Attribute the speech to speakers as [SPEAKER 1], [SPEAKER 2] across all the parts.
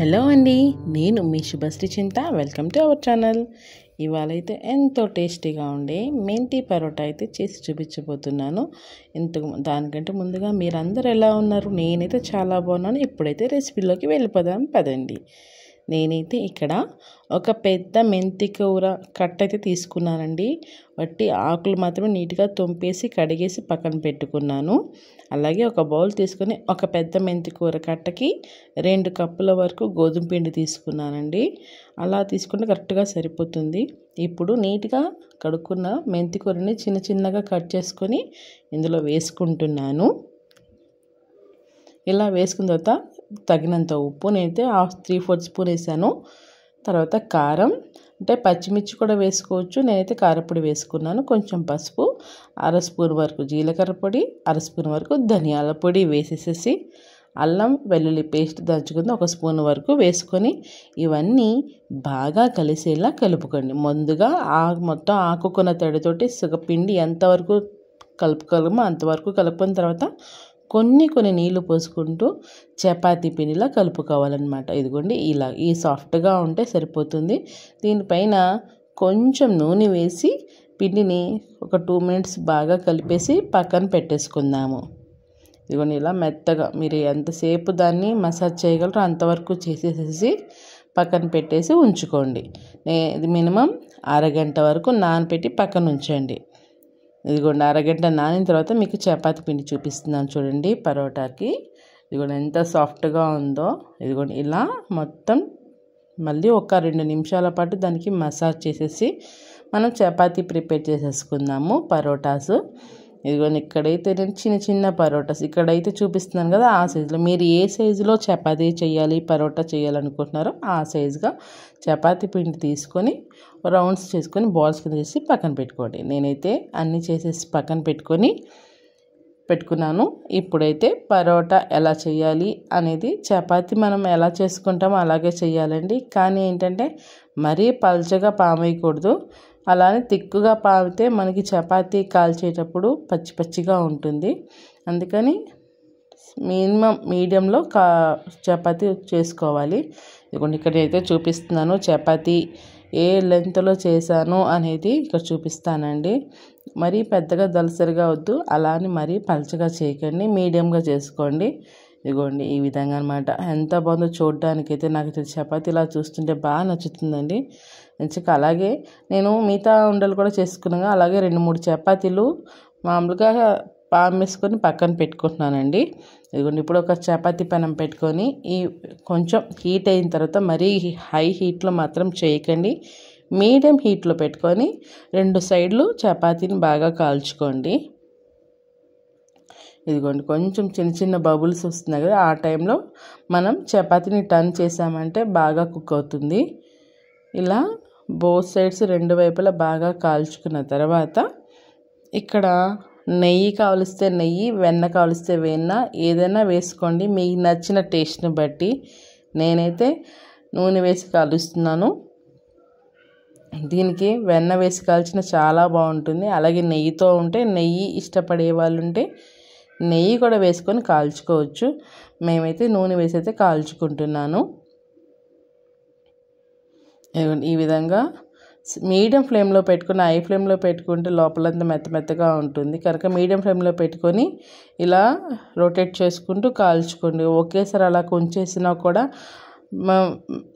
[SPEAKER 1] Hello అండి, నేను మీ శుభశ్రీ చింత. Welcome to our channel. ఇవాళ అయితే ఎంతో టేస్టీగా ఉండే మెంతి పరోటా అయితే చేసి చూపించబోతున్నాను. దానికంటే ముందుగా మీరందరూ ఎలా ఉన్నారు? నేనైతే చాలా బాగున్నాను. ఇప్పుడైతే రెసిపీలోకి వెళ్ళిపోదాం పదండి. నేనైతే ఇక్కడ ఒక పెద్ద మెంతి కూర కట్ట అయితే తీసుకున్నానండి. వట్టి ఆకులు మాత్రమే నీట్గా తొంపేసి కడిగేసి పక్కన పెట్టుకున్నాను. అలాగే ఒక బౌల్ తీసుకొని ఒక పెద్ద మెంతి కూర కట్టకి 2 కప్పుల వరకు గోధుమ పిండి తీసుకున్నానండి. అలా తీసుకుంటే కరెక్ట్గా సరిపోతుంది. ఇప్పుడు నీట్గా కడుక్కున్న మెంతి కూరని చిన్న చిన్నగా కట్ చేసుకొని ఇందులో వేసుకుంటున్నాను. ఇలా వేసుకున్న తర్వాత తగినంత ఉప్పు నేనైతే 3/4 స్పూన్ వేసాను. తర్వాత కారం, అంటే పచ్చిమిర్చి కూడా వేసుకోవచ్చు. నేనైతే కారపొడి వేసుకున్నాను. కొంచెం పసుపు, 1/2 స్పూన్ వరకు జీలకర్ర పొడి, 1/2 స్పూన్ వరకు ధనియాల పొడి వేసేసేసి అల్లం వెల్లుల్లి పేస్ట్ దంచుకుంది 1 స్పూన్ వరకు వేసుకొని ఇవన్నీ బాగా కలిసేలా కలుపుకోండి. ముందుగా మొత్తం ఆకుకున్న తడితోటి పిండి ఎంతవరకు కలుపుకోగలమో అంతవరకు కలుపుకున్న తర్వాత కొన్ని నీళ్లు పోసుకుంటూ చపాతీ పిండిలా కలుపుకోవాలన్నమాట. ఇదిగోండి ఇలా ఈ సాఫ్ట్గా ఉంటే సరిపోతుంది. దీనిపైన కొంచెం నూనె వేసి పిండిని ఒక 2 మినిట్స్ బాగా కలిపేసి పక్కన పెట్టేసుకుందాము. ఇదిగోండి ఇలా మెత్తగా మీరు ఎంతసేపు దాన్ని మసాజ్ చేయగలరో అంతవరకు చేసేసి పక్కన పెట్టేసి ఉంచుకోండి. ఇది మినిమం అరగంట వరకు నానబెట్టి పక్కన ఉంచండి. ఇదిగోండి అరగంట నానిన తర్వాత మీకు చపాతీ పిండి చూపిస్తున్నాను చూడండి పరోటాకి. ఇదిగోండి ఎంత సాఫ్ట్గా ఉందో. ఇదిగోండి ఇలా మొత్తం మళ్ళీ ఒక 2 నిమిషాల పాటు దానికి మసాజ్ చేసేసి మనం చపాతీ ప్రిపేర్ చేసేసుకుందాము పరోటాస్. ఇదిగోండి ఇక్కడైతే నేను చిన్న చిన్న పరోటాస్ ఇక్కడైతే చూపిస్తున్నాను కదా, ఆ సైజులో మీరు ఏ సైజులో చపాతీ చేయాలి పరోటా చేయాలనుకుంటున్నారో ఆ సైజుగా చపాతీ పిండి తీసుకొని రౌండ్స్ చేసుకొని బాల్స్ కింద చేసి పక్కన పెట్టుకోండి. నేనైతే అన్నీ చేసేసి పక్కన పెట్టుకున్నాను. ఇప్పుడైతే పరోటా ఎలా చేయాలి అనేది చపాతీ మనం ఎలా చేసుకుంటామో అలాగే చేయాలండి. కానీ ఏంటంటే మరీ పల్చగా పామేయకూడదు. అలానే తిక్కుగా పామితే మనకి చపాతీ కాల్చేటప్పుడు పచ్చి పచ్చిగా ఉంటుంది. అందుకని మీడియంలో చపాతీ చేసుకోవాలి. ఇదిగోండి ఇక్కడ అయితే చూపిస్తున్నాను చపాతీ ఏ లెంత్లో చేశాను అనేది ఇక్కడ చూపిస్తానండి. మరీ పెద్దగా దలసరిగా వద్దు, అలానే మరీ పలచగా చేయకండి, మీడియంగా చేసుకోండి. ఇదిగోండి ఈ విధంగా అనమాట. ఎంత బాగుందో చూడడానికైతే నాకు చపాతీ ఇలా చూస్తుంటే బాగా నచ్చుతుందండి. మంచిగా అలాగే నేను మిగతా ఉండలు కూడా చేసుకున్నాను. అలాగే 2-3 చపాతీలు మామూలుగా పామేసుకొని పక్కన పెట్టుకుంటున్నానండి. ఇదిగోండి ఇప్పుడు ఒక చపాతీ పెనం పెట్టుకొని ఈ కొంచెం హీట్ అయిన తర్వాత మరీ హై హీట్లో మాత్రం చేయకండి, మీడియం హీట్లో పెట్టుకొని 2 సైడ్లు చపాతీని బాగా కాల్చుకోండి. ఇదిగోండి కొంచెం చిన్న చిన్న బబుల్స్ వస్తున్నాయి కదా, ఆ టైంలో మనం చపాతీని టర్న్ చేసామంటే బాగా కుక్ అవుతుంది. ఇలా బోత్ సైడ్స్ 2 వైపులా బాగా కాల్చుకున్న తర్వాత ఇక్కడ నెయ్యి కావలిస్తే నెయ్యి, వెన్న కావలిస్తే వెన్న, ఏదైనా వేసుకోండి మీకు నచ్చిన టేస్ట్ని బట్టి. నేనైతే నూనె వేసి కాలుస్తున్నాను. దీనికి వెన్న వేసి కాల్చిన చాలా బాగుంటుంది. అలాగే నెయ్యితో ఉంటే నెయ్యి ఇష్టపడే వాళ్ళు ఉంటే నెయ్యి కూడా వేసుకొని కాల్చుకోవచ్చు. మేమైతే నూనె వేసి అయితే కాల్చుకుంటున్నాను. ఈ విధంగా మీడియం ఫ్లేమ్లో పెట్టుకుని హై ఫ్లేమ్లో పెట్టుకుంటే లోపలంతా మెత్తగా ఉంటుంది కనుక మీడియం ఫ్లేమ్లో పెట్టుకొని ఇలా రొటేట్ చేసుకుంటూ కాల్చుకోండి. ఒకేసారి అలా కొంచేసినా కూడా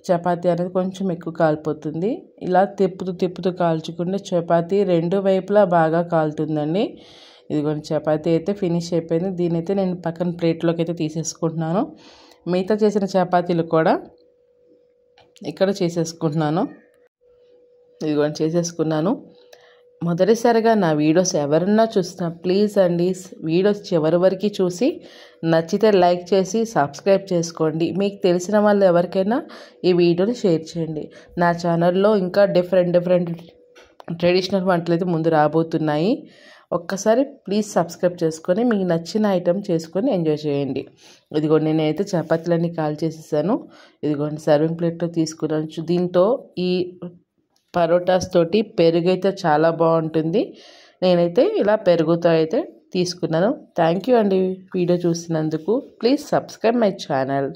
[SPEAKER 1] చపాతీ అనేది కొంచెం ఎక్కువ కాలిపోతుంది. ఇలా తిప్పుతూ కాల్చుకుంటే చపాతీ 2 వైపులా బాగా కాలుతుందండి. ఇదిగోండి చపాతీ అయితే ఫినిష్ అయిపోయింది. దీని అయితే నేను పక్కన ప్లేట్లోకి అయితే తీసేసుకుంటున్నాను. మిగతా చేసిన చపాతీలు కూడా ఇక్కడ చేసేసుకుంటున్నాను. ఇదిగోండి చేసేసుకున్నాను. మొదటిసారిగా నా వీడియోస్ ఎవరన్నా చూస్తున్నా ప్లీజ్ అండి వీడియోస్ చివరి వరకు చూసి నచ్చితే లైక్ చేసి సబ్స్క్రైబ్ చేసుకోండి. మీకు తెలిసిన వాళ్ళు ఎవరికైనా ఈ వీడియోని షేర్ చేయండి. నా ఛానల్లో ఇంకా డిఫరెంట్ ట్రెడిషనల్ వంటలు అయితే ముందు రాబోతున్నాయి. ఒక్కసారి ప్లీజ్ సబ్స్క్రైబ్ చేసుకొని మీకు నచ్చిన ఐటెం చేసుకొని ఎంజాయ్ చేయండి. ఇదిగోండి నేనైతే చపాతీలన్నీ కాల్ చేసేసాను. ఇదిగోండి సర్వింగ్ ప్లేట్లో తీసుకున్నాను. దీంతో ఈ పరోటాస్ తోటి పెరుగు అయితే చాలా బాగుంటుంది. నేనైతే ఇలా పెరుగుతో అయితే తీసుకున్నాను. థ్యాంక్ యూ అండి వీడియో చూసినందుకు. Please subscribe my channel.